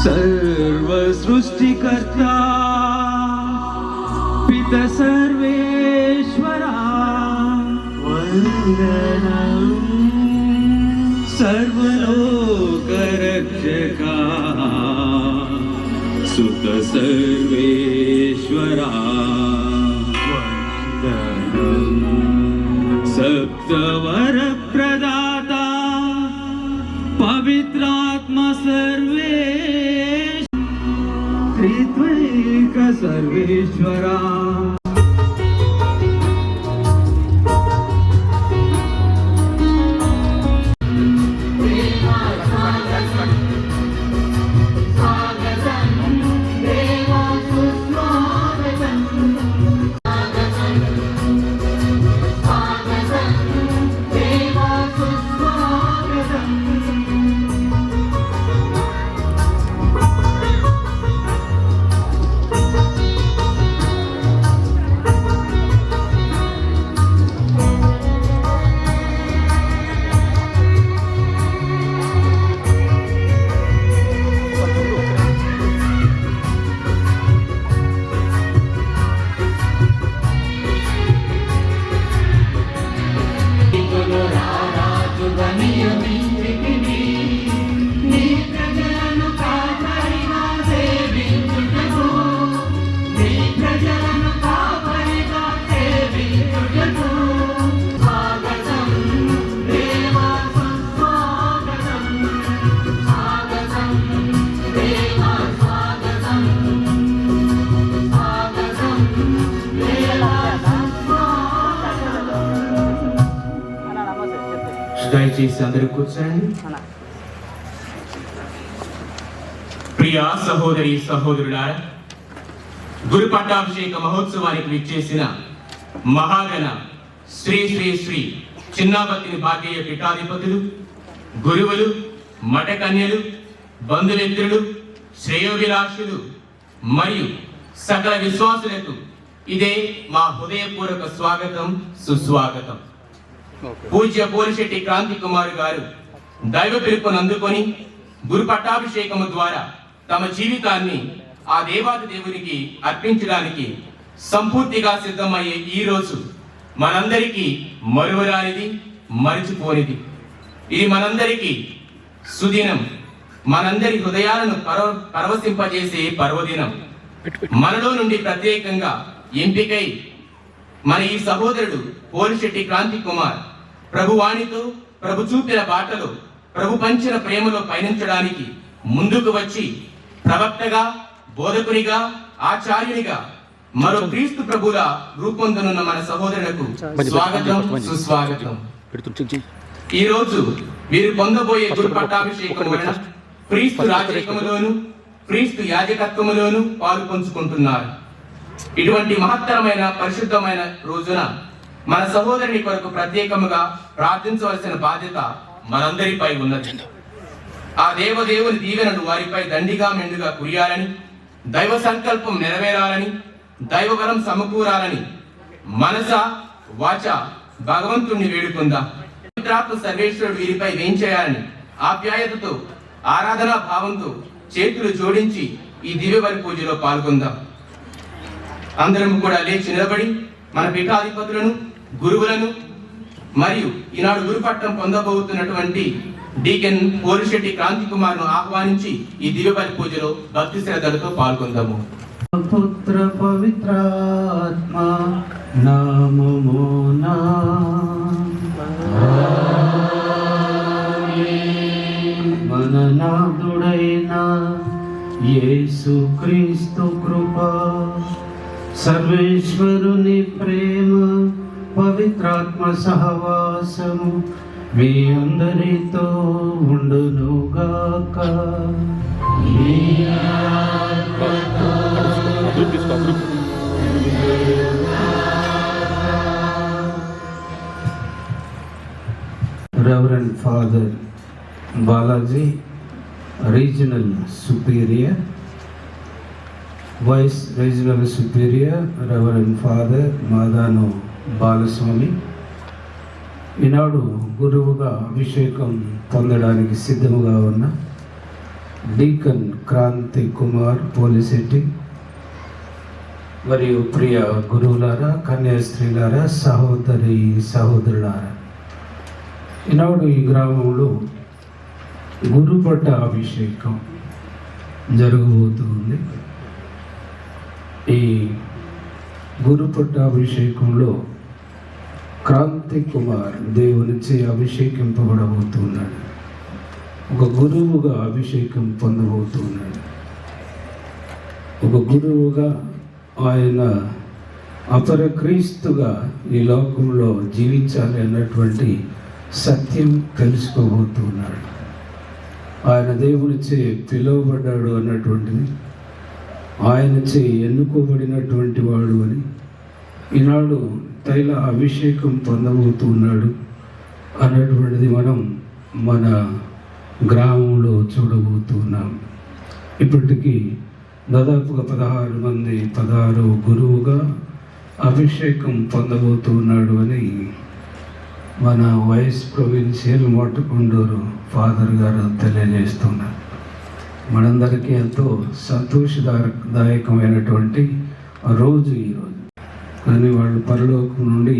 सर्व सृष्टिकर्ता पिता सर्वेश्वरा वंदनम सर्वलोकरक्षका सुत सर्वेश्वरा वंदनम सप्तवर प्रदाता पवित्रात्मा सर्वे त्रित्वैक सर्वेश्वरा దయచేసి అందరూ కూర్చోండి. ప్రియ సహోదరి సహోదరులారా, గురు పట్టాభిషేక మహోత్సవానికి విచ్చేసిన మహాగణ శ్రీ శ్రీ శ్రీ చిన్నాబత్తిని భాగ్య పీఠాధిపతులు, గురువులు, మఠకన్యలు, బంధుమిత్రులు, శ్రేయోభిలాషులు మరియు సకల విశ్వాసులకు ఇదే మా హృదయపూర్వక స్వాగతం, సుస్వాగతం. పూజ్య పోలిశెట్టి క్రాంతి కుమార్ గారు దైవ పిలుపును అందుకొని గురు పట్టాభిషేకము ద్వారా తమ జీవితాన్ని ఆ దేవాది దేవునికి అర్పించడానికి సంపూర్తిగా సిద్ధమయ్యే ఈ రోజు మనందరికీ మరువరానిది, మరిచిపోనిది. ఇది మనందరికీ సుదినం, మనందరి హృదయాలను పరవశింపజేసే పర్వదినం. మనలో నుండి ప్రత్యేకంగా ఎంపికై మన ఈ సహోదరుడు పోలిశెట్టి క్రాంతి కుమార్ ప్రభువాణితో, ప్రభు చూపిన బాటలో, ప్రభు పంచిన ప్రేమలో పయనించడానికి ముందుకు వచ్చి ప్రవక్తగా, బోధకునిగా, ఆచార్యునిగా మరో క్రీస్తు ప్రభుల రూపొందనున్న మన సహోదరులకు స్వాగతం, సుస్వాగతం. ఈ రోజు వీరు పొందబోయే గురు పట్టాభిషేకం వలన క్రీస్తు రాజరికములోను, క్రీస్తు యాజకత్వములోను పాలు పంచుకుంటున్నారు. ఇటువంటి మహత్తరమైన పరిశుద్ధమైన రోజున మన సహోదరుని కొరకు ప్రత్యేకముగా ప్రార్థించవలసిన బాధ్యత మనందరిపై ఉన్నది. ఆ దేవదేవుని దీవెనలు వారిపై దండిగా మెండుగా కురియాలని, దైవ సంకల్పం నెరవేరాలని, దైవబలం సమకూరాలని మనస వాచ భగవంతుణ్ణి వేడుకుందాం. పవిత్రాత్మ సర్వేశ్వరుడు వీరిపై వేంచేయాలని ఆప్యాయతతో, ఆరాధనా భావంతో చేతులు జోడించి ఈ దివ్యబలి పూజలో పాల్గొందాం. అందరం కూడా లేచి నిలబడి మన పీఠాధిపతులను, గురువులను మరియు ఈనాడు గురుపట్టం పొందబోతున్నటువంటి డీకెన్ పోలిశెట్టి క్రాంతి కుమార్ను ఆహ్వానించి ఈ దివ్యబలి పూజలో భక్తి శ్రద్ధలతో పాల్గొందాము. పుత్ర పవిత్రాత్మ నామమునా మన నాథుడైన యేసు క్రీస్తు కృప, సర్వేశ్వరుని ప్రేమ, పవిత్రాత్మ సహవాసము మీ అందరితో ఉండునుగాక. Reverend Father Balaji, Regional Superior, Vice Regional Superior Reverend Father Madano Balaswami, ఈనాడు గురువుగా అభిషేకం పొందడానికి సిద్ధముగా ఉన్న డీకన్ క్రాంతి కుమార్ పోలిశెట్టి మరియు ప్రియ గురువులారా, కన్యాస్త్రీలారా, సహోదరి సహోదరులారా, ఈనాడు ఈ గ్రామంలో గురుపట్ట అభిషేకం జరగబోతుంది. ఈ గురుపట్ట అభిషేకంలో క్రాంతి కుమార్ దేవునిచే అభిషేకింపబడబోతున్నాడు. ఒక గురువుగా అభిషేకం పొందబోతున్నాడు. ఒక గురువుగా ఆయన అపర క్రీస్తుగా ఈ లోకంలో జీవించాలి అన్నటువంటి సత్యం తెలుసుకోబోతున్నాడు. ఆయన దేవునిచే పిలువబడ్డాడు అన్నటువంటిది, ఆయనచే ఎన్నుకోబడినటువంటి వాడు అని ఈనాడు తైల అభిషేకం పొందబోతున్నాడు అన్నటువంటిది మనం మన గ్రామంలో చూడబోతున్నాం. ఇప్పటికీ దాదాపుగా 16 గురువుగా అభిషేకం పొందబోతున్నాడు అని మన వైస్ ప్రొవిన్షియల్ మోటకొండూరు ఫాదర్ గారు తెలియజేస్తున్నారు. మనందరికీ ఎంతో సంతోషదాయకమైనటువంటి రోజు ఈరోజు. కానీ వాళ్ళు పరలోకం నుండి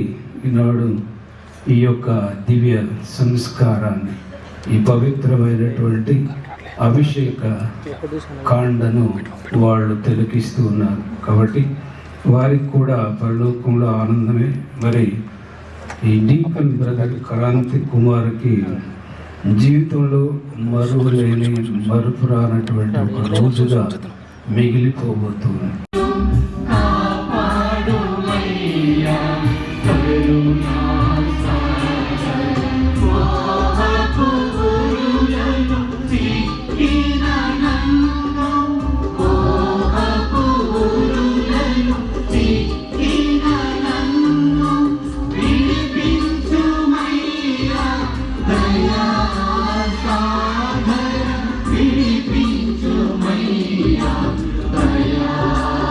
ఈనాడు ఈ యొక్క దివ్య సంస్కారాన్ని, ఈ పవిత్రమైనటువంటి అభిషేక కాండను వాళ్ళు తిలకిస్తూ ఉన్నారు. కాబట్టి వారికి కూడా పరలోకంలో ఆనందమే. మరి ఈ డీకన్ బ్రదర్ క్రాంతి కుమార్కి జీవితంలో మరువలేని, మరుపురానటువంటి ఒక రోజుగా మిగిలిపోబోతుంది. Daya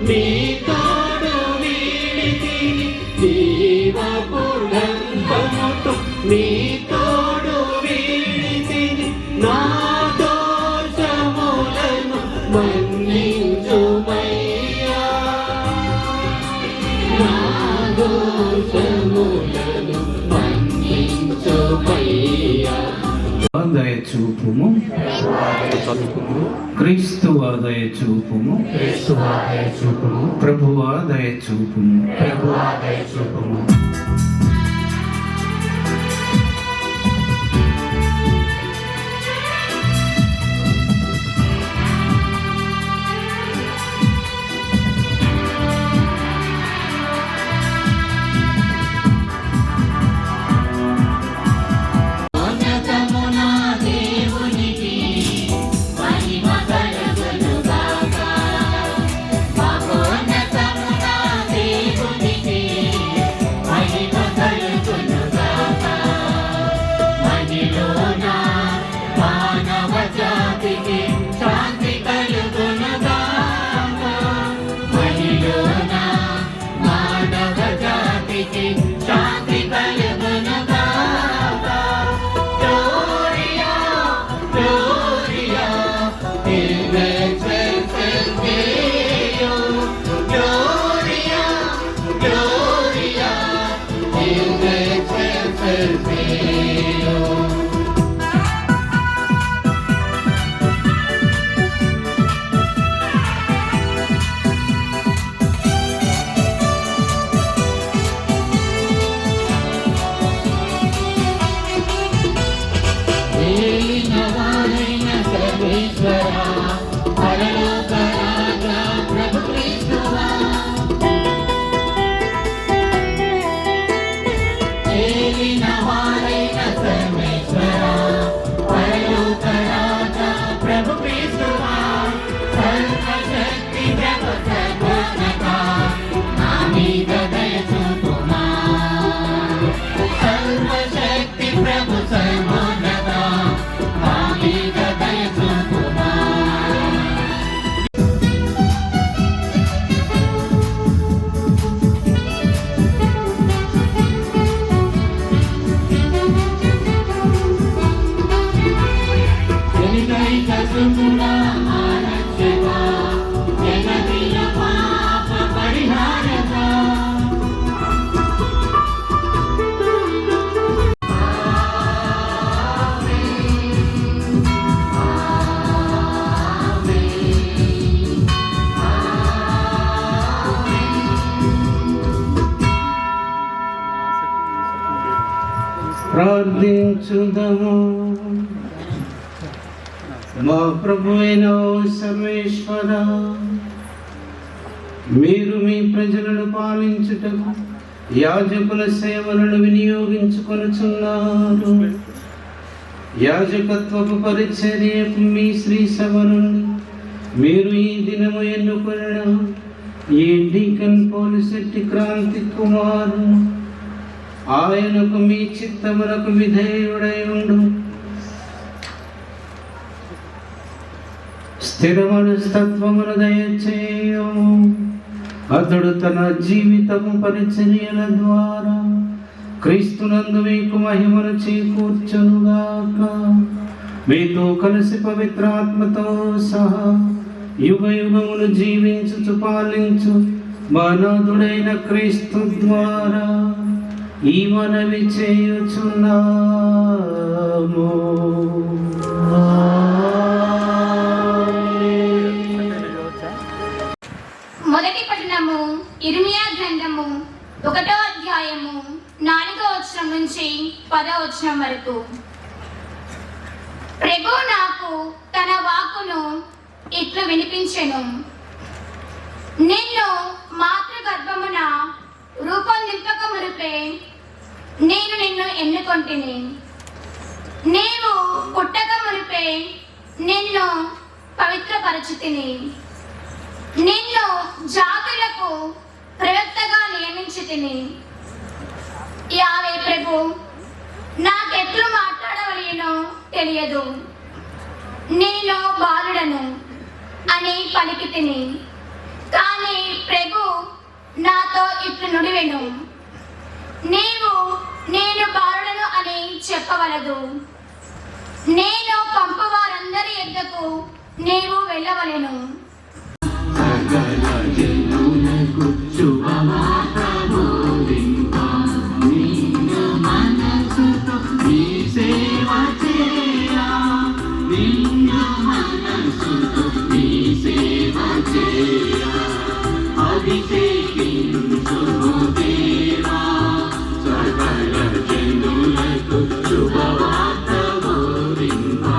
మీ తోడు వీడితిని జీవపుడంబముతో మీ తోడు వీడితిని నా దోషములను మన్నించుమయ్యా నా దోషములను మన్నించుమయ్యా దయ చూపుము క్రీస్తువా దయ చూపుము ప్రభువా దయ చూపుము ప్రార్థించుదము. మా ప్రభువైన సర్వేశ్వర, మీరు మీ ప్రజలను పాలించుటకు యాజకుల సేవలను వినియోగించుకొనుచున్నారు. యాజకత్వపు పరిచర్యకు మీ శ్రీ సభ నుండి మీరు ఈ దినము ఎన్నుకొనిన ఈ డీకన్ పోలిశెట్టి క్రాంతి కుమారు ఆయనకు మీ చిత్తములకు విధేయుడై ఉండు. స్థిర మనస్తత్వమును దయచేయు. అతడు తన జీవితము పరిచర్యల ద్వారా క్రీస్తునందు మీకు మహిమను చేకూర్చునుగాక. మీతో కలిసి పవిత్రాత్మతో సహా యుగ యుగములు జీవించుచు పాలించు మా నాథుడైన క్రీస్తు ద్వారా ఈ మనవి చేయుచున్నాము. మొదటి పట్టణము ఇర్మియా గ్రంథము 1వ అధ్యాయము 4వ వచనం నుంచి 10వ వచనం వరకు. ప్రభువు నాకు తన వాక్కును ఇట్లు వినిపించెను. నిన్ను మాతృగర్భమున రూపొందింపక మునుపే నేను నిన్ను ఎన్నుకొంటిని. నీవు పుట్టక మునుపే నిన్ను పవిత్రపరచితిని. నిన్ను జాతులకు ప్రవక్తగా నియమించితిని. యావే ప్రభు, నాకెట్లు మాట్లాడవలెనో తెలియదు. నేను బాలుడను అని పలికితిని. ఇట్లు నుడివెను, నేను బాలుడను అని చెప్పవలదు. నేను పంపవారందరి యొద్దకు నీవు వెళ్ళవలెను. సకల జనులకు శుభవార్త బోధింపా, నిన్ను మనసుతో నీ సేవ చేయా, నిన్ను మనసుతో నీ సేవ చేయా. అభిషేకించు దేవా, సకల జనులకు శుభవార్త బోధింపా.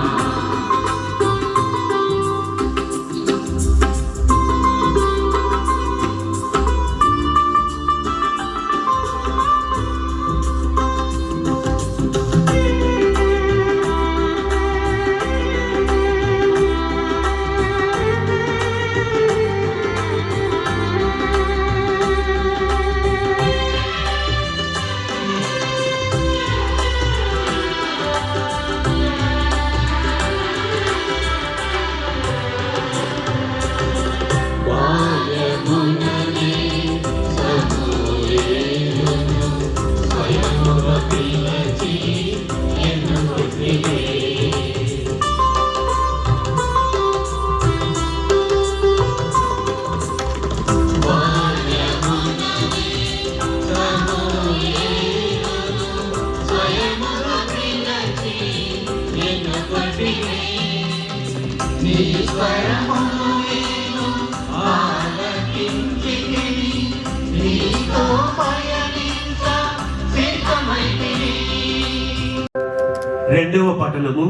రెండవ పఠనము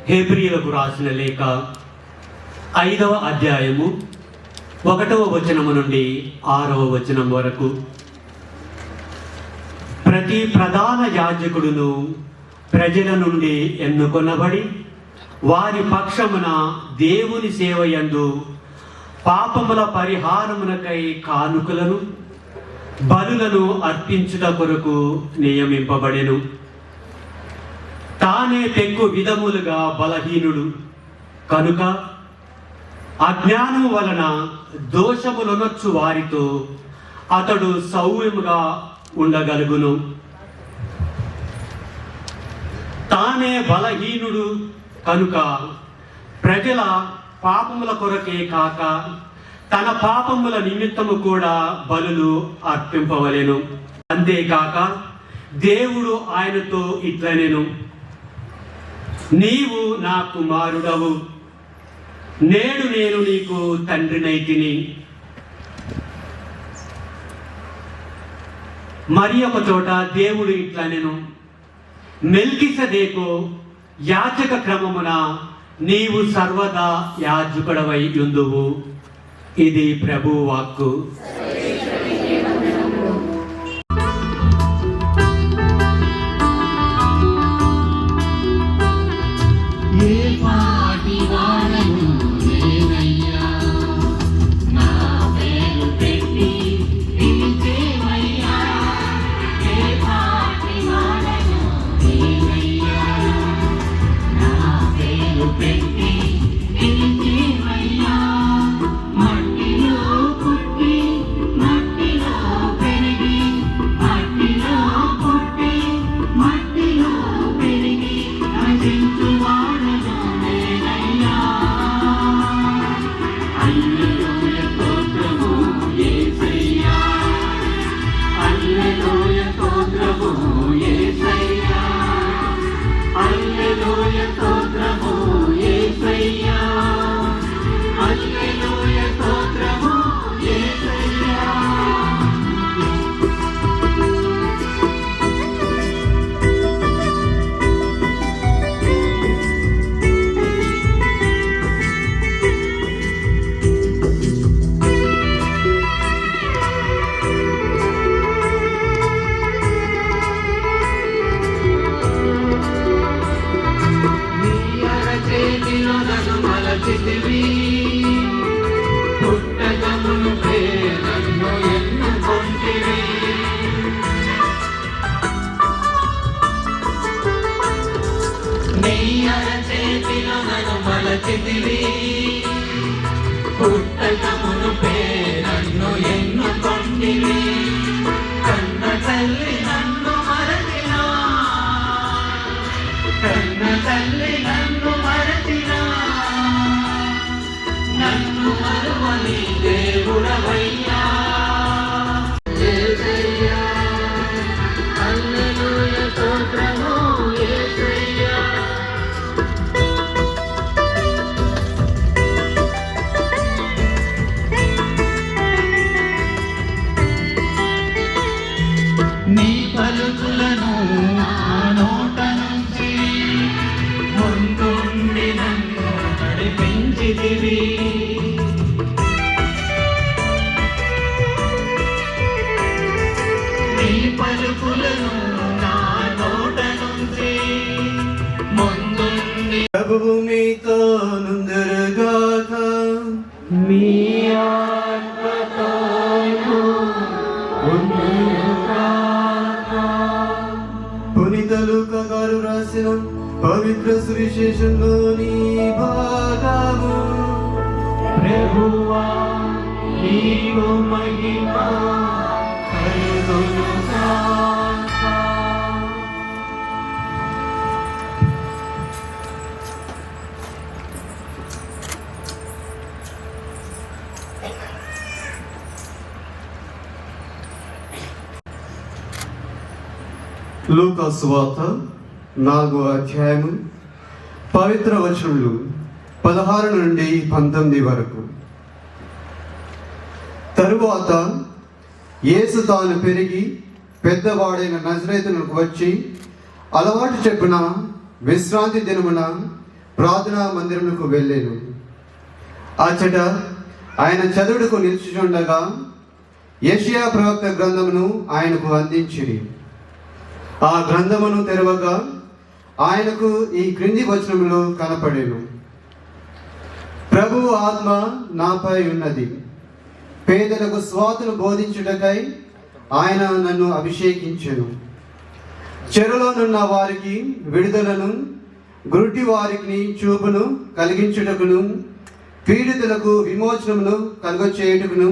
హెబ్రీయులకు రాసిన లేఖ 5వ అధ్యాయము 1వ వచనము నుండి 6వ వచనం వరకు. ప్రతి ప్రధాన యాజకుడును ప్రజల నుండి ఎన్నుకొనబడి వారి పక్షమున దేవుని సేవయందు పాపముల పరిహారమునకై కానుకలను బలులను అర్పించుట కొరకు నియమింపబడెను. తానే పెక్కు విధములుగా బలహీనుడు కనుక అజ్ఞానము వలన దోషములనొచ్చు వారితో అతడు సౌమ్యముగా ఉండగలుగును. తానే బలహీనుడు కనుక ప్రజల పాపముల కొరకే కాక తన పాపముల నిమిత్తము కూడా బలులు అర్పింపవలెను. అంతేకాక దేవుడు ఆయనతో ఇట్లనెను, నీవు నా కుమారుడవు, నేడు నేను నీకు తండ్రినైతిని. మరి ఒక చోట దేవుడు ఇట్లనెను, మెల్కిసెదెకు యాజక క్రమమున నీవు సర్వదా యాజకుడవై యుందువు. ఇది ప్రభువు వాక్కు. మట్టిలో పుట్టి పలుకులను నా నోట నుంచి ముందుండి ప్రభువు మీతో నుందురుగాక. మీ ఆత్మతోను ఉండుగాక. పునీత లూకా గారు రాసిన పవిత్ర సువిశేషంలోని భాగము. ప్రభువా నీకు మహిమ కలుగునుగాక. లూకా సువార్త 4వ అధ్యాయము పవిత్ర వచనములు 16 నుండి 19 వరకు. తరువాత యేసు తాను పెరిగి పెద్దవాడైన నజరేతునకు వచ్చి అలవాటు చెప్పున విశ్రాంతి దినమున ప్రార్థనా మందిరమునకు వెళ్ళాను. అచ్చట ఆయన చదువుడుకు నిల్చుచుండగా యెషయా ప్రవక్త గ్రంథమును ఆయనకు అందించిరి. ఆ గ్రంథమును తెరవగా ఆయనకు ఈ క్రింది వచనములు కనపడెను. ప్రభువు ఆత్మ నాపై ఉన్నది, పేదలకు స్వాతును బోధించుటకై ఆయన నన్ను అభిషేకించెను. చెరలోనున్న వారికి విడుదలను, గురుటి వారికి చూపును కలిగించుటకును, పీడితులకు విమోచనమును కలుగచేయుటకును,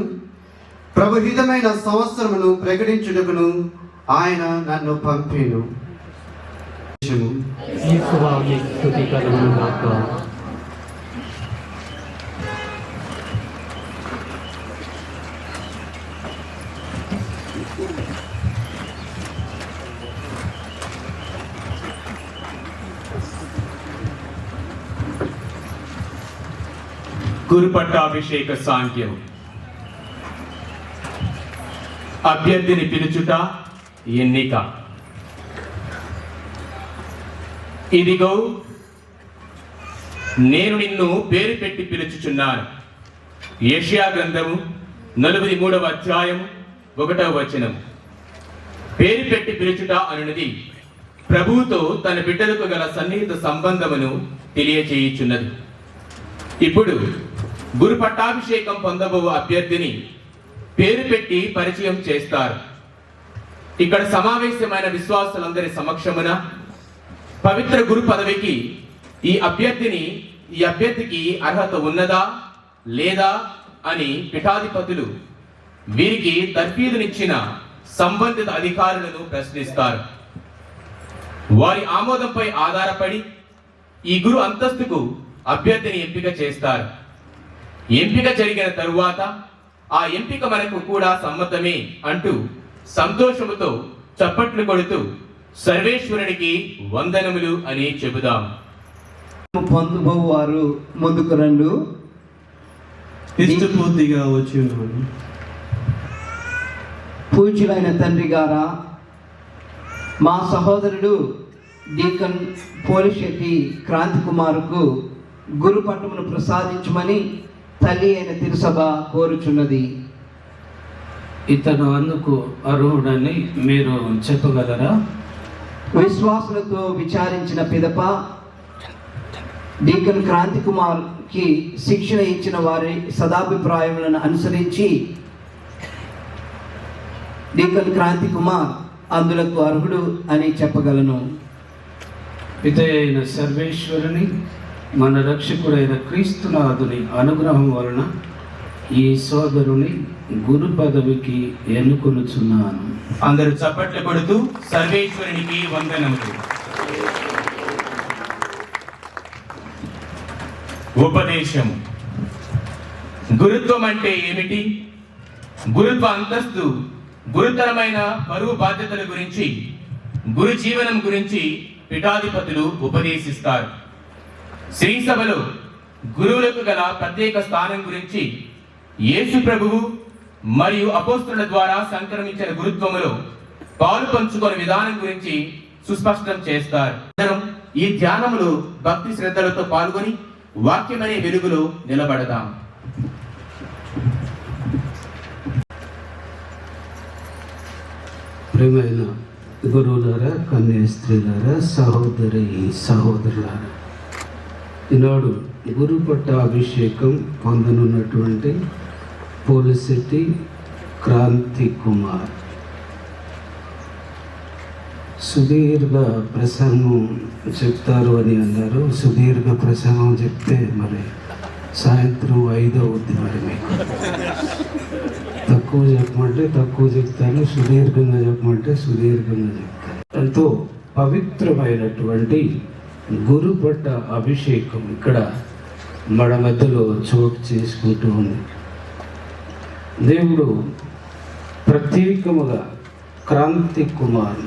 ప్రభుహితమైన సంవత్సరమును ప్రకటించుటకును ఆయన నన్ను పంపెను. యేసువా నీకు స్తుతి కలుగునుగాక. గురుపట్టాభిషేక సాంఖ్యం. అభ్యర్థిని పిలుచుట ఎన్నిక. ఇదిగో నేను నిన్ను పేరు పెట్టి పిలుచుచున్నాను. యెషయా గ్రంథము 43వ అధ్యాయం 1వ వచనం. పేరు పెట్టి పిలుచుట అనునది ప్రభువుతో తన బిడ్డలకు గల సన్నిహిత సంబంధమును తెలియచేయుచున్నది. ఇప్పుడు గురు పట్టాభిషేకం పొందబో అభ్యర్థిని పేరు పెట్టి పరిచయం చేస్తారు. ఇక్కడ సమావేశమైన విశ్వాసులందరి సమక్షమున పవిత్ర గురు పదవికి ఈ అభ్యర్థికి అర్హత ఉన్నదా లేదా అని పీఠాధిపతులు వీరికి తర్ఫీదునిచ్చిన సంబంధిత అధికారులను ప్రశ్నిస్తారు. వారి ఆమోదంపై ఆధారపడి ఈ గురు అంతస్తుకు అభ్యర్థిని ఎంపిక చేస్తారు. ఎంపిక జరిగిన తరువాత ఆ ఎంపిక మనకు కూడా సమ్మతమే అంటూ సంతోషముతో చప్పట్లు కొడుతూ సర్వేశ్వరునికి వందనములు అని చెబుదాం. పొందుబోవు వారు ముందుకు రండు. ఇష్టపూర్తిగా వచ్చి ఉన్నాను. పూజ్యులైన తండ్రి గారా, మా సహోదరుడు డీకన్ పోలిశెట్టి క్రాంతి కుమారుకు గురు పట్టమును ప్రసాదించమని తల్లి అయిన తిరుసభ కోరుచున్నది. ఇతను అందుకు అర్హుడని మీరు చెప్పగలరా? విశ్వాసులతో విచారించిన పిదప డీకన్ క్రాంతి కుమార్ కి శిక్షణ ఇచ్చిన వారి సదాభిప్రాయములను అనుసరించి డీకన్ క్రాంతి కుమార్ అందులకు అర్హుడు అని చెప్పగలను. పిత అయిన సర్వేశ్వరుని మన రక్షకుడైన క్రీస్తునాథుని అనుగ్రహం వలన ఈ సోదరుని గురు పదవికి ఎన్నుకొనుచున్నాను. అందరూ చప్పట్లు కొడుతూ సర్వేశ్వరునికి వందనములు. ఉపదేశము. గురుత్వం అంటే ఏమిటి? గురుత్వ అంతస్తు, గురుతరమైన బరువు బాధ్యతల గురించి, గురు జీవనం గురించి పీఠాధిపతులు ఉపదేశిస్తారు. శ్రీ సభలో గురువులకు గల ప్రత్యేక స్థానం గురించి యేసు ప్రభువు మరియు అపోస్తుల ద్వారా సంక్రమించిన గురుత్వములో పాలు పంచుకునే విధానం గురించి సుస్పష్టం చేస్తారు. ఈ ధ్యానములో భక్తి శ్రద్ధలతో పాల్గొని వాక్యమనే వెలుగులో నిలబడదాం. ప్రియమైన గురువులారా, కన్యాస్త్రీలారా, సహోదరి సహోదరులారా, ఈనాడు గురు పట్టాభిషేకం పొందనున్నటువంటి పోలిశెట్టి క్రాంతి కుమార్ సుదీర్ఘ ప్రసంగం చెప్తారు అని అన్నారు. సుదీర్ఘ ప్రసంగం చెప్తే మరి సాయంత్రం 5 అవుద్ది. మరి మీకు తక్కువ చెప్పమంటే తక్కువ చెప్తాను, సుదీర్ఘంగా చెప్పమంటే సుదీర్ఘంగా చెప్తాను. ఎంతో పవిత్రమైనటువంటి గురు పట్ట అభిషేకం ఇక్కడ మన మధ్యలో చోటు చేసుకుంటూ ఉంది. దేవుడు ప్రత్యేకముగా క్రాంతి కుమార్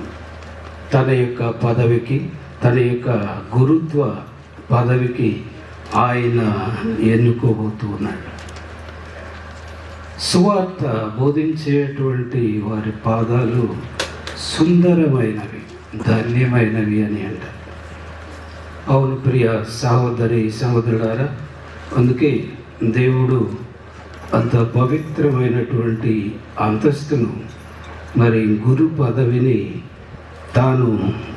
తన యొక్క పదవికి, తన యొక్క గురుత్వ పదవికి ఆయన ఎన్నుకోబోతూ ఉన్నాడు. సువార్త బోధించేటువంటి వారి పాదాలు సుందరమైనవి, ధన్యమైనవి అని అంటారు. అవును ప్రియ సహోదరి సహోదరులారా, అందుకే దేవుడు అంత పవిత్రమైనటువంటి అంతస్తును, మరి గురు పదవిని తాను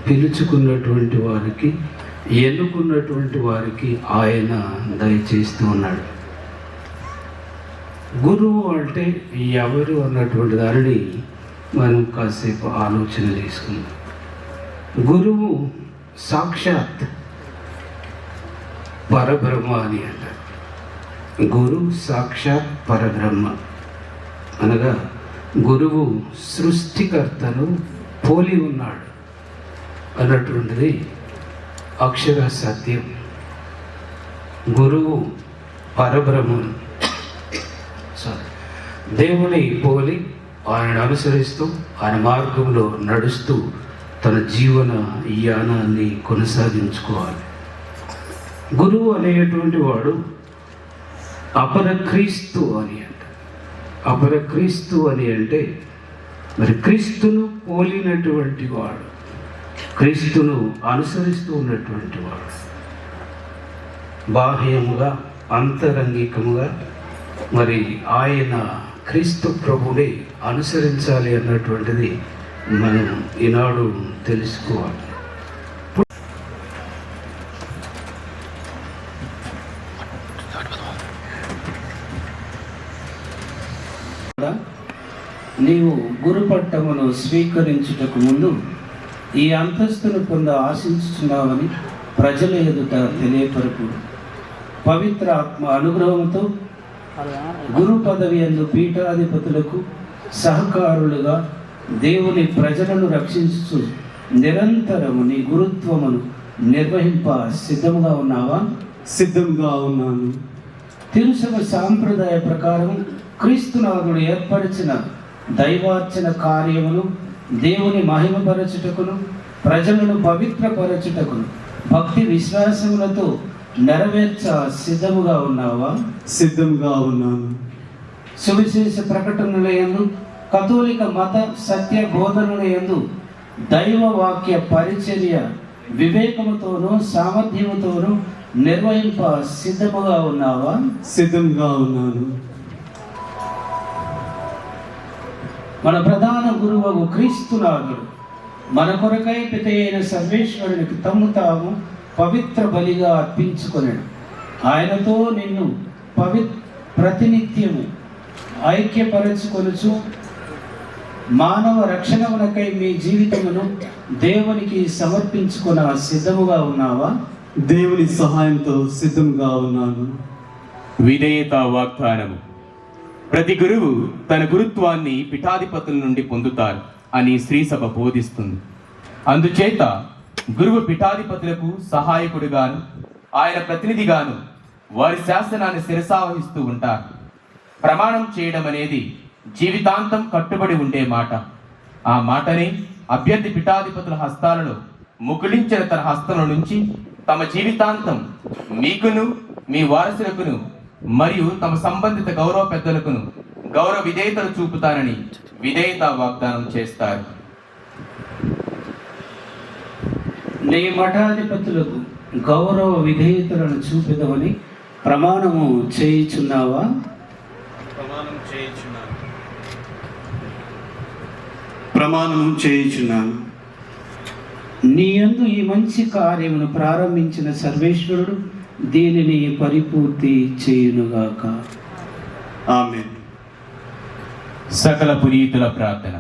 పిలుచుకున్నటువంటి వారికి, ఎన్నుకున్నటువంటి వారికి ఆయన దయచేస్తూ ఉన్నాడు. గురువు అంటే ఎవరు అన్నటువంటి దానిని మనం కాసేపు ఆలోచన చేసుకుందాం. గురువు సాక్షాత్ పరబ్రహ్మ అని అంటారు. గురు సాక్షాత్ పరబ్రహ్మ అనగా గురువు సృష్టికర్తను పోలి ఉన్నాడు అన్నటువంటిది అక్షర సత్యం. గురువు పరబ్రహ్మను దేవుని పోలి ఆయన అనుసరిస్తూ ఆయన మార్గంలో నడుస్తూ తన జీవన యానాన్ని కొనసాగించుకోవాలి. గురువు అనేటువంటి వాడు అపరక్రీస్తు అని అంటారు. అపరక్రీస్తు అని అంటే మరి క్రీస్తును పోలినటువంటి వాడు, క్రీస్తును అనుసరిస్తూ ఉన్నటువంటి వాడు, బాహ్యముగా అంతరంగికముగా మరి ఆయన క్రీస్తు ప్రభుని అనుసరించాలి అన్నటువంటిది మనం ఈనాడు తెలుసుకోవాలి. నీవు గురు పట్టమును స్వీకరించుటకు ముందు ఈ అంతస్తును పొంద ఆశించుతున్నావని ప్రజల ఎదుట తెలియపరుపు. పవిత్ర ఆత్మ అనుగ్రహంతో గురు పదవి యందు పీఠాధిపతులకు సహకారులుగా దేవుని ప్రజలను రక్షించు నిరంతరము నీ గురుత్వమును నిర్వహింప సిద్ధంగా ఉన్నావా? సిద్ధంగా ఉన్నాను. తిరుసభ సాంప్రదాయ ప్రకారం క్రీస్తునాథుడు ఏర్పరిచిన దైవార్చన కార్యమును దేవుని మహిమపరచుటకును ప్రజలను పవిత్రపరచుటకును భక్తి విశ్వాసములతో నెరవేర్చ సిద్ధముగా ఉన్నావా? సిద్ధంగా ఉన్నాను. సువిశేష ప్రకటనల యందు, కథోలిక మత సత్య బోధనల యందు దైవ వాక్య పరిచర్య వివేకముతోనూ సామర్థ్యముతోనూ నిర్వహింప సిద్ధముగా ఉన్నావా? సిద్ధంగా ఉన్నాను. మన ప్రధాన గురువు క్రీస్తునాథుడు మన కొరకై పిత అయిన సర్వేశ్వరునికి తమ్ము తాము పవిత్ర బలిగా అర్పించుకొనెను. ఆయనతో నిన్ను ప్రతినిత్యము ఐక్యపరచుకొనుచు మానవ రక్షణమునకై మీ జీవితమును దేవునికి సమర్పించుకొన సిద్ధముగా ఉన్నావా? దేవుని సహాయంతో సిద్ధంగా ఉన్నాను. విధేయత వాగ్దానము. ప్రతి గురువు తన గురుత్వాన్ని పీఠాధిపతుల నుండి పొందుతారు అని శ్రీసభ బోధిస్తుంది. అందుచేత గురువు పీఠాధిపతులకు సహాయకుడిగాను ఆయన ప్రతినిధిగాను వారి శాసనాన్ని శిరసావహిస్తూ ఉంటారు. ప్రమాణం చేయడం అనేది జీవితాంతం కట్టుబడి ఉండే మాట. ఆ మాటనే అభ్యర్థి పీఠాధిపతుల హస్తాలలో ముకుళించిన తన హస్తంలో నుంచి తమ జీవితాంతం మీకును మీ వారసులకును మరియు తమ సంబంధిత గౌరవ పెద్దలకును గౌరవ విధేయతలు చూపుతానని విధేయత వాగ్దానం చేస్తారు. నీ మఠాధిపతులకు గౌరవ విధేయతలను చూపెదవని ప్రమాణము చేయుచున్నావా? ప్రమాణం చేయుచున్నాను. నీ యందు ఈ మంచి కార్యమును ప్రారంభించిన సర్వేశ్వరుడు దీనిని పరిపూర్తి చేయునుగాక. ఆమేన్. సకల పునీతుల ప్రార్థన.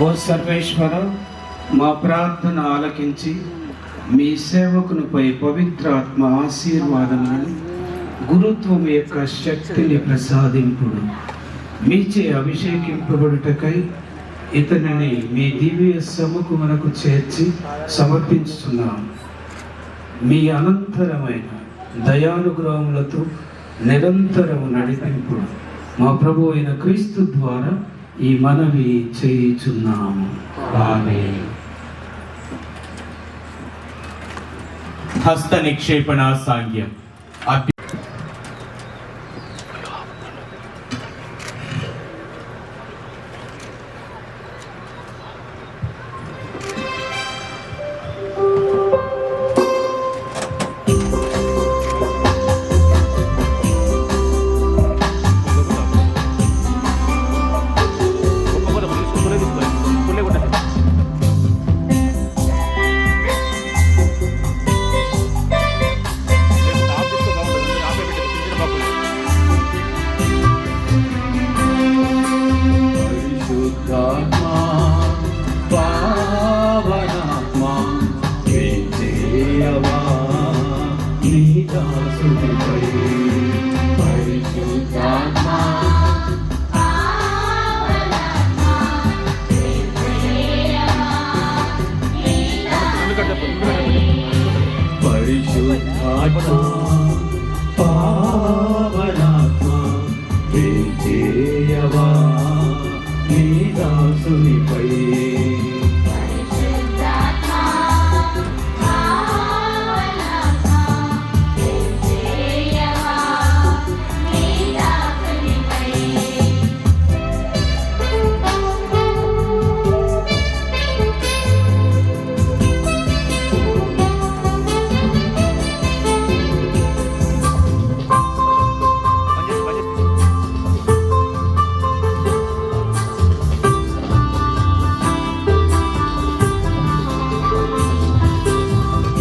ఓ సర్వేశ్వర, మా ప్రార్థన ఆలకించి మీ సేవకునిపై పవిత్రాత్మ ఆశీర్వాదములను గురుత్వం యొక్క శక్తిని ప్రసాదింపుడు. మీచే అభిషేకింపబడుటకై ఇతనిని మీ దివ్య సముఖమునకు చేర్చి సమర్పించుతున్నాం. మీ అనంతరమైన దయానుగ్రహములతో నిరంతరము నడిపింపు మా ప్రభు అయిన క్రీస్తు ద్వారా ఈ మనవి చేయుచున్నాము. ఆమేన్. హస్త నిక్షేపణ సాంగ్యం. పరిశుద్ధాత్మా, పావనాత్మా, విజయవా నీ దాసునిపై. పరిశుద్ధాత్మా, పరిశుద్ధాత్మా, పావనాత్మా, విజయవా నీ దాసునిపై.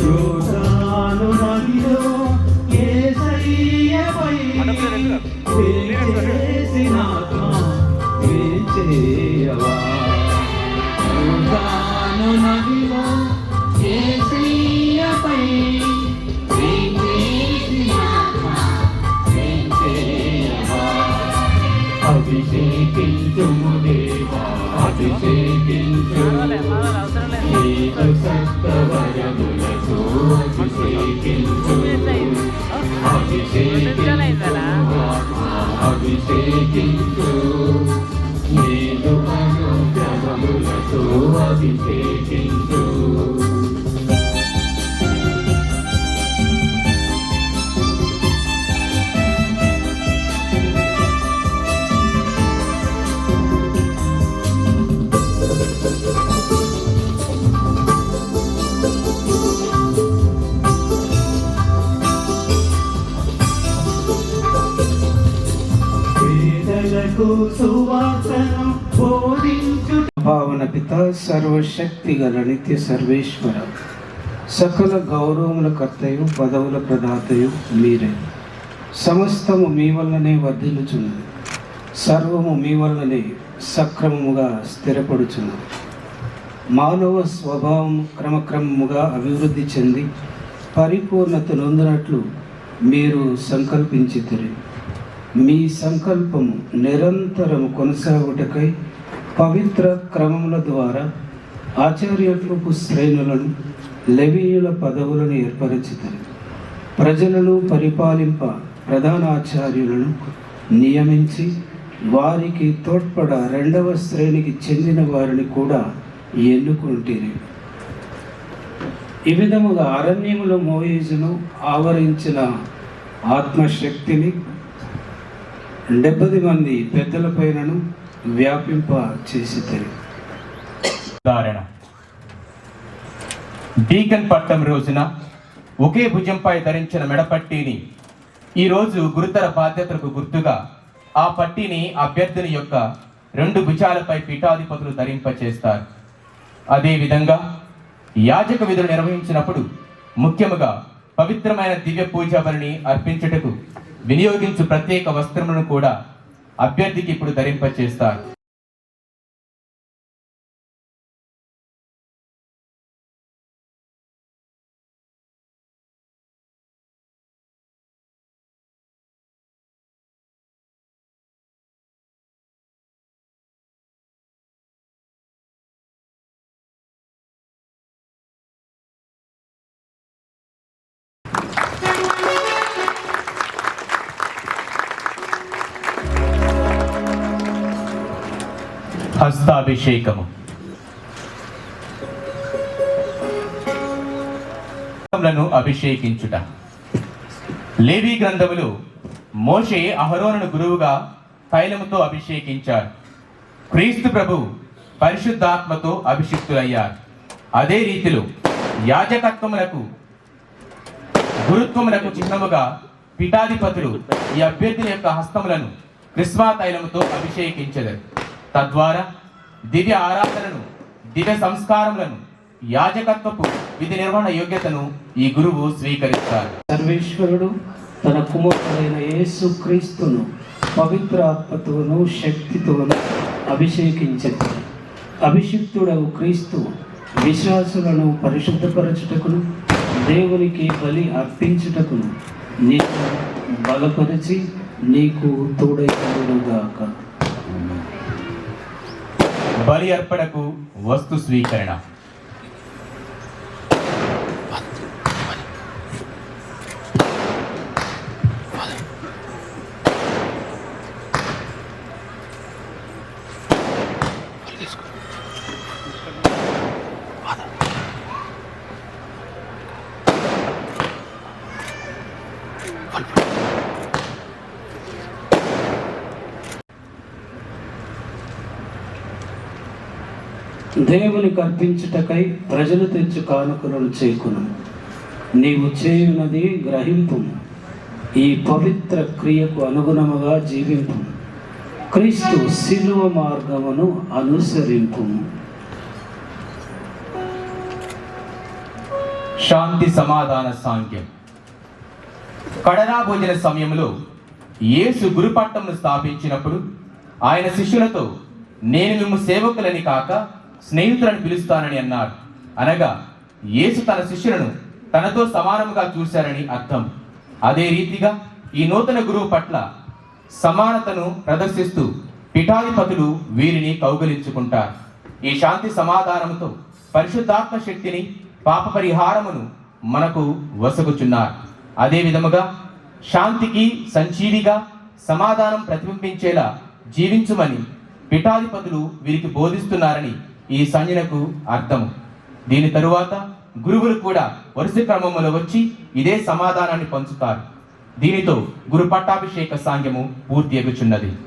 యోర్దాను నదిలో యేసయ్యపై వేంచేసిన ఆత్మ వేంచేయవా. యోర్దాను నదిలో యేసయ్యపై వేంచేసిన ఆత్మ వేంచేయవా. అభిషేకించుము దేవా, అభిషేకించు నీకు సప్తవరములతో అభిషేకించు. అభిషేకించు ఆత్మా, అభిషేకించు నీకు అనుగ్రహములతో అభిషేకించు. పేదలకు సువార్తను బోధించుట. భావన పిత, సర్వశక్తి గల నిత్య సర్వేశ్వర, సకల గౌరవముల కర్తయు పదవుల ప్రదాతయు మీరే. సమస్తము మీ వల్లనే వర్ధిల్లుచున్నది, సర్వము మీ వల్లనే సక్రమముగా స్థిరపడుచున్నది. మానవ స్వభావం క్రమక్రమముగా అభివృద్ధి చెంది పరిపూర్ణత నొందినట్లు మీరు సంకల్పించితిరి. మీ సంకల్పము నిరంతరము కొనసాగుటకై పవిత్ర క్రమముల ద్వారా ఆచార్యత్వపు శ్రేణులను, లెవీయుల పదవులను ఏర్పరచితారు. ప్రజలను పరిపాలింప ప్రధాన ఆచార్యులను నియమించి వారికి తోడ్పడ రెండవ శ్రేణికి చెందిన వారిని కూడా ఎన్నుకుంటేనే. ఈ విధముగా అరణ్యములో మోయేజును ఆవరించిన ఆత్మశక్తిని 70 మంది పెద్దలపైనను వ్యాపింప చేసితారు. ఉదాహరణ, డీకన్ పట్టం రోజున ఒకే భుజంపై ధరించిన మెడపట్టీని ఈరోజు గురుతర బాధ్యతలకు గుర్తుగా ఆ పట్టీని అభ్యర్థుని యొక్క 2 భుజాలపై పీఠాధిపతులు ధరింపచేస్తారు. అదేవిధంగా యాజక విధులు నిర్వహించినప్పుడు ముఖ్యముగా పవిత్రమైన దివ్య పూజ బలిని అర్పించుటకు వినియోగించు ప్రత్యేక వస్త్రములను కూడా అభ్యర్థికి ఇప్పుడు ధరింపచేస్తారు. హస్తాభిషేకము. అభిషేకించుట. లేవీ గ్రంథములు మోషే అహరోనును గురువుగా తైలముతో అభిషేకించారు. క్రీస్తు ప్రభు పరిశుద్ధాత్మతో అభిషిక్తులయ్యారు. అదే రీతిలో యాజకత్వములకు గురుత్వములకు చిహ్నముగా పీఠాధిపతులు ఈ అభ్యర్థుల యొక్క హస్తములను క్రిస్మా తైలముతో అభిషేకించెదరు. తద్వారా దివ్య ఆరాధనను, దివ్య సంస్కారములను, యాజకత్వపు విధి నిర్వహణ యోగ్యతను ఈ గురువు స్వీకరిస్తారు. సర్వేశ్వరుడు తన కుమారుడైన యేసుక్రీస్తును పవిత్ర ఆత్మతోనూ శక్తితోనూ అభిషేకించదు. అభిషిక్తుడవు క్రీస్తు విశ్వాసులను పరిశుద్ధపరచుటకును దేవునికి బలి అర్పించుటకును నీకు బలపరిచి నీకు తోడైగాక. బలి అర్పణకు వస్తు స్వీకరణ. దేవునికి అర్పించుటకై ప్రజలు తెచ్చు కానుకలను చేకును. నీవు చేయునది గ్రహింపు. ఈ పవిత్ర క్రియకు అనుగుణముగా జీవింపు. క్రీస్తు శిలువ మార్గమును అనుసరింపు. శాంతి సమాధాన సాంఖ్యం. కడరా భోజన సమయంలో యేసు గురుపట్టమును స్థాపించినప్పుడు ఆయన శిష్యులతో, నేను మిమ్ము సేవకులని కాక స్నేహితులను పిలుస్తానని అన్నారు. అనగా యేసు తన శిష్యులను తనతో సమానముగా చూశారని అర్థం. అదే రీతిగా ఈ నూతన గురువు పట్ల సమానతను ప్రదర్శిస్తూ పీఠాధిపతులు వీరిని కౌగలించుకుంటారు. ఈ శాంతి సమాధానముతో పరిశుద్ధాత్మ శక్తిని, పాప పరిహారమును మనకు వసగుచున్నారు. అదే విధముగా శాంతికి సంచీవిగా సమాధానం ప్రతిబింబించేలా జీవించుమని పీఠాధిపతులు వీరికి బోధిస్తున్నారని ఈ సంజ్ఞకు అర్థము. దీని తరువాత గురువులు కూడా వరుస క్రమములో వచ్చి ఇదే సమాధానాన్ని పంచుతారు. దీనితో గురు పట్టాభిషేక సాంగ్యము పూర్తి ఎగుచున్నది.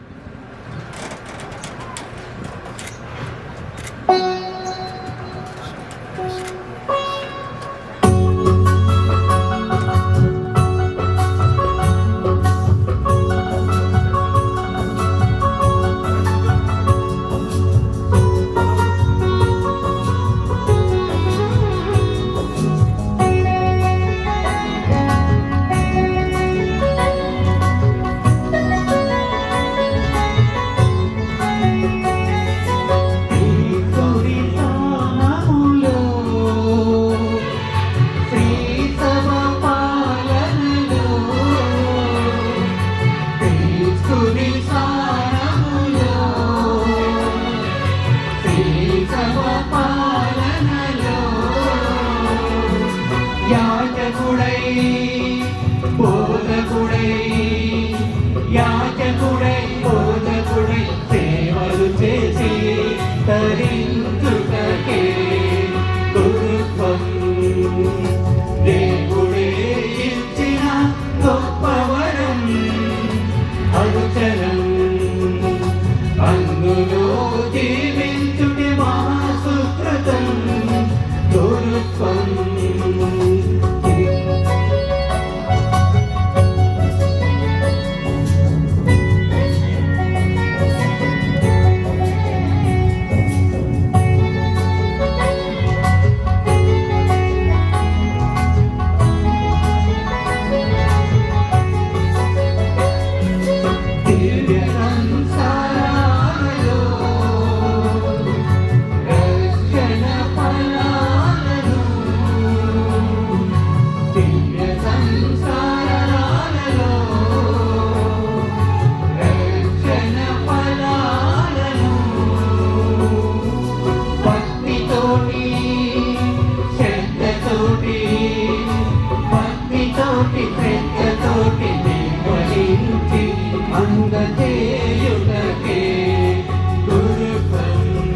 అందజేయుటకే గురుపం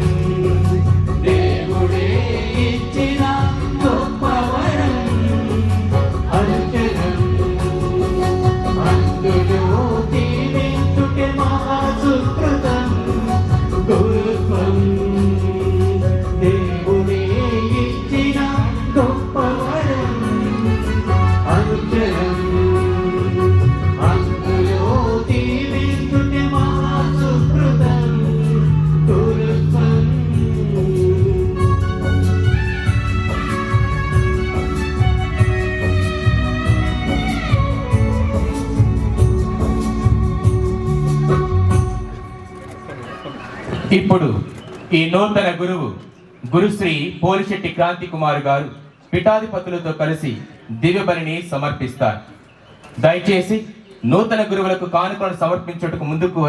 ఇప్పుడు ఈ నూతన గురువు గురుశ్రీ పోలిశెట్టి క్రాంతి కుమార్ గారు పీఠాధిపతులతో కలిసి దివ్య బలిని సమర్పిస్తారు. దయచేసి నూతన గురువులకు కానుకలను సమర్పించుటకు ముందుకు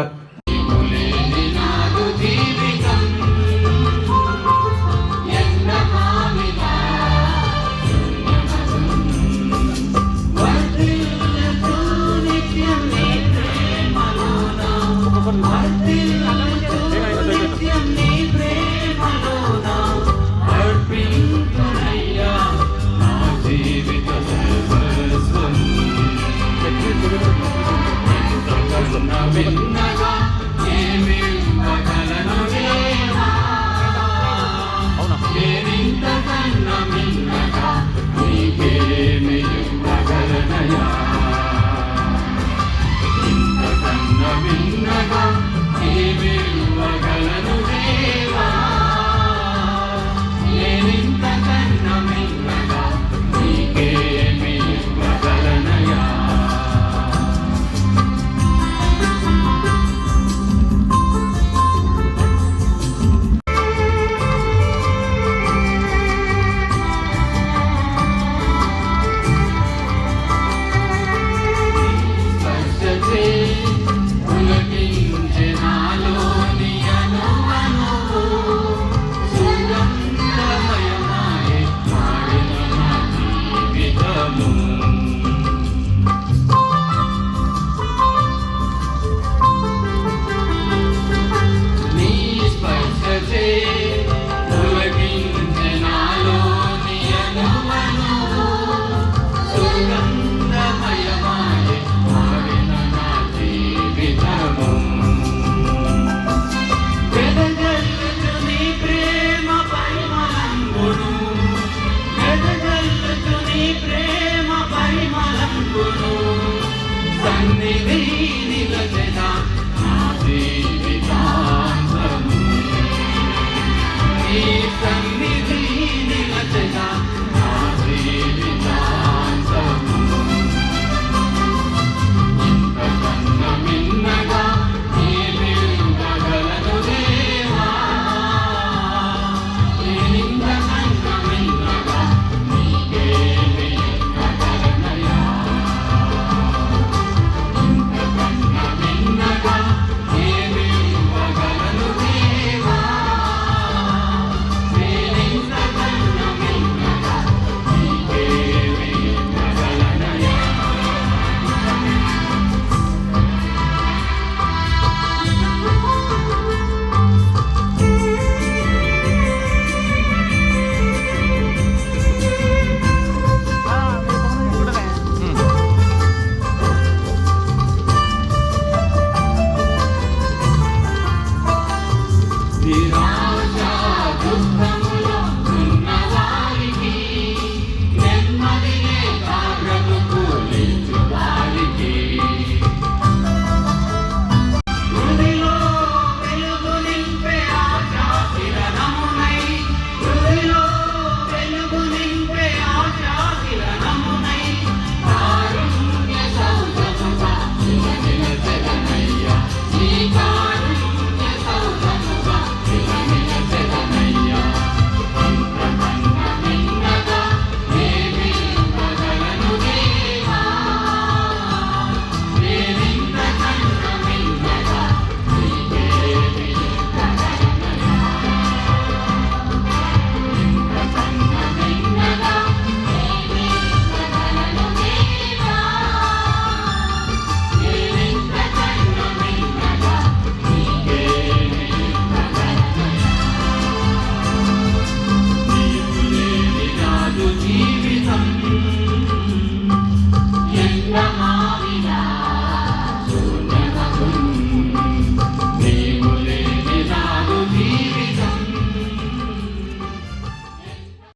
ఇంతకన్నా మిన్నగా ఏమి ఇవ్వగలను